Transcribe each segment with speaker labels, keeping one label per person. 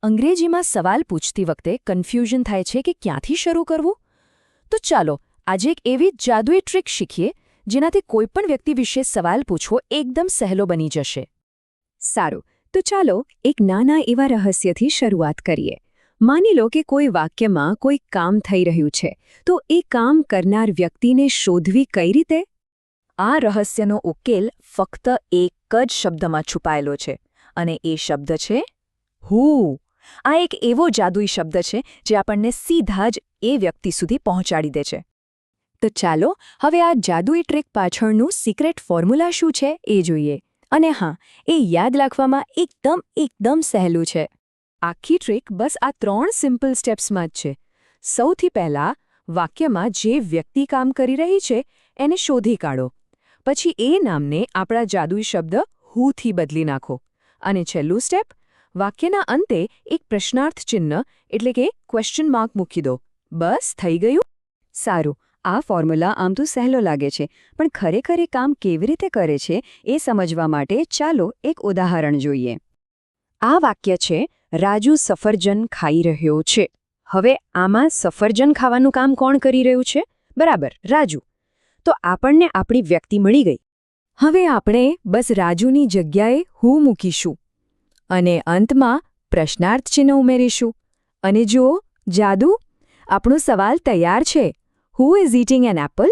Speaker 1: અંગ્રેજીમાં સવાલ પૂછતી વખતે કન્ફ્યુઝન થાય છે કે ક્યાંથી શરૂ કરવું? તો ચાલો આજે એક એવી જ જાદુઈ ટ્રીક શીખીએ જેનાથી કોઈપણ વ્યક્તિ વિશે સવાલ પૂછવો એકદમ સહેલો બની જશે.
Speaker 2: સારું, તો ચાલો એક નાના એવા રહસ્યથી શરૂઆત કરીએ. માની લો કે કોઈ વાક્યમાં કોઈ કામ થઈ રહ્યું છે, તો એ કામ કરનાર વ્યક્તિને શોધવી કઈ રીતે?
Speaker 1: આ રહસ્યનો ઉકેલ ફક્ત એક જ શબ્દમાં છુપાયેલો છે, અને એ શબ્દ છે હું. આ એક એવો જાદુઈ શબ્દ છે જે આપણને સીધા જ એ વ્યક્તિ સુધી પહોંચાડી દે છે.
Speaker 2: તો ચાલો હવે આ જાદુઈ ટ્રીક પાછળનું સિક્રેટ ફોર્મ્યુલા શું છે એ જોઈએ. અને હા, એ યાદ રાખવામાં એકદમ સહેલું છે. આખી ટ્રીક બસ આ 3 સિમ્પલ સ્ટેપ્સમાં જ છે. સૌથી પહેલાં વાક્યમાં જે વ્યક્તિ કામ કરી રહી છે એને શોધી કાઢો. પછી એ નામને આપણા જાદુઈ શબ્દ હુંથી બદલી નાખો. અને છેલ્લું સ્ટેપ, વાક્યના અંતે એક પ્રશ્નાર્થ ચિહ્ન એટલે કે ક્વેશ્ચન માર્ક મૂકી દો. બસ થઈ ગયું. સારું, આ ફોર્મ્યુલા આમ તો સહેલો લાગે છે, પણ ખરેખર એ કામ કેવી રીતે કરે છે એ સમજવા માટે ચાલો એક ઉદાહરણ જોઈએ. આ વાક્ય છે, રાજુ સફરજન ખાઈ રહ્યો છે. હવે આમાં સફરજન ખાવાનું કામ કોણ કરી રહ્યું છે? બરાબર, રાજુ. તો આપણને આપણી વ્યક્તિ મળી ગઈ. હવે આપણે બસ રાજુની જગ્યાએ હું મૂકીશું અને અંતમાં પ્રશ્નાર્થ ચિહ્ન ઉમેરીશું. અને જુઓ, જાદુ! આપણો સવાલ તૈયાર છે. Who is eating an apple?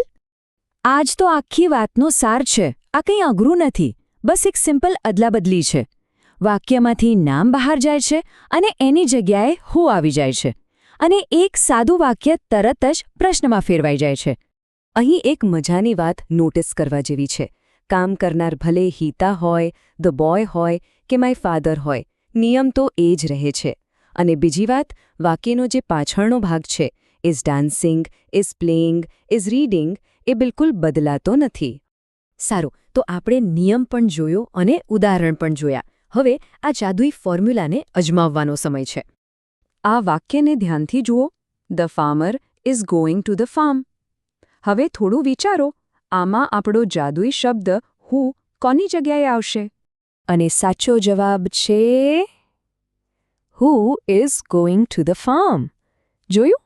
Speaker 2: આજ તો આખી વાતનો સાર છે. આ કંઈ અઘરું નથી, બસ એક સિમ્પલ અદલાબદલી છે. વાક્યમાંથી નામ બહાર જાય છે અને એની જગ્યાએ હું આવી જાય છે. અને એક સાદું વાક્ય તરત જ પ્રશ્નમાં ફેરવાઈ જાય છે. અહીં એક મજાની વાત નોટિસ કરવા જેવી છે. કામ કરનાર ભલે હિતા હોય, ધ બોય હોય કે માય ફાધર હોય, નિયમ તો એ જ રહે છે. અને બીજી વાત, વાક્યનો જે પાછળનો ભાગ છે, is dancing, is playing, is reading, એ બિલકુલ બદલાતો નથી. સારું, તો આપણે નિયમ પણ જોયો અને ઉદાહરણ પણ જોયા. હવે આ જાદુઈ ફોર્મ્યુલાને અજમાવવાનો સમય છે. આ વાક્યને ધ્યાનથી જુઓ. The farmer is going to the farm. હવે થોડું વિચારો, આમાં આપણો જાદુઈ શબ્દ હું કોની જગ્યાએ આવશે? અને સાચો જવાબ છે who is going to the farm. જોયું?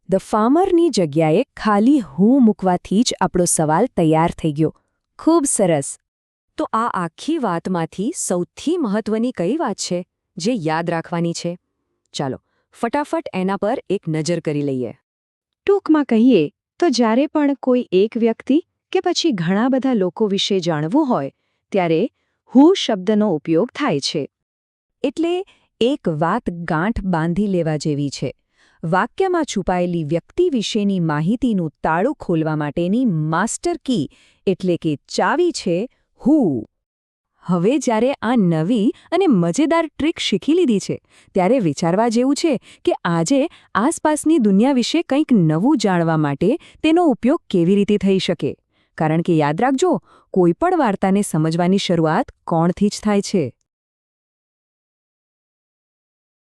Speaker 2: ધ ફાર્મરની જગ્યાએ ખાલી હું મૂકવાથી જ આપણો સવાલ તૈયાર થઈ ગયો. ખૂબ સરસ. તો આ આખી વાતમાંથી સૌથી મહત્વની કઈ વાત છે જે યાદ રાખવાની છે? ચાલો ફટાફટ એના પર એક નજર કરી લઈએ. ટૂંકમાં કહીએ તો જ્યારે પણ કોઈ એક વ્યક્તિ કે પછી ઘણા બધા લોકો વિશે જાણવું હોય, ત્યારે હું શબ્દનો ઉપયોગ થાય છે. એટલે એક વાત ગાંઠ બાંધી લેવા જેવી છે. વાક્યમાં છુપાયેલી વ્યક્તિ વિશેની માહિતીનું તાળું ખોલવા માટેની માસ્ટર કી એટલે કે ચાવી છે હું. હવે જ્યારે આ નવી અને મજેદાર ટ્રીક શીખી લીધી છે, ત્યારે વિચારવા જેવું છે કે આજે આસપાસની દુનિયા વિશે કંઈક નવું જાણવા માટે તેનો ઉપયોગ કેવી રીતે થઈ શકે. કારણ કે યાદ રાખજો, કોઈપણ વાર્તાને સમજવાની શરૂઆત કોણથી જ થાય છે?